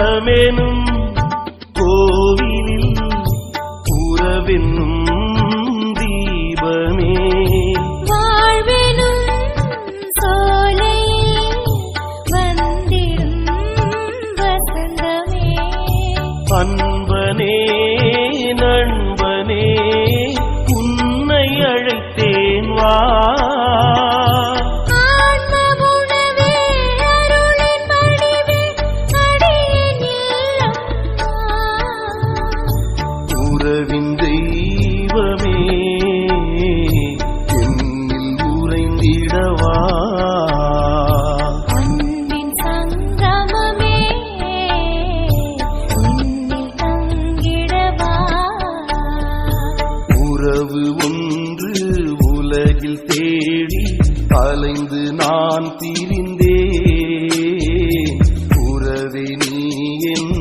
உள்ளமெனும் கோவிலில் உறவென்னும் தீபமே வாழ்வெனும் சோலையில் வந்திடும் வசந்தமே அன்பனே நண்பனே உன்னை அழைத்தேன் வா உறவின் தெய்வமே என்னில் உறைந்திடவா அன்பின் சங்கமமே என்னில் தங்கிடவா உறவு ஒன்று உலகில் தேடி அலைந்து நான் திரிந்தேன் உறவே நீ என்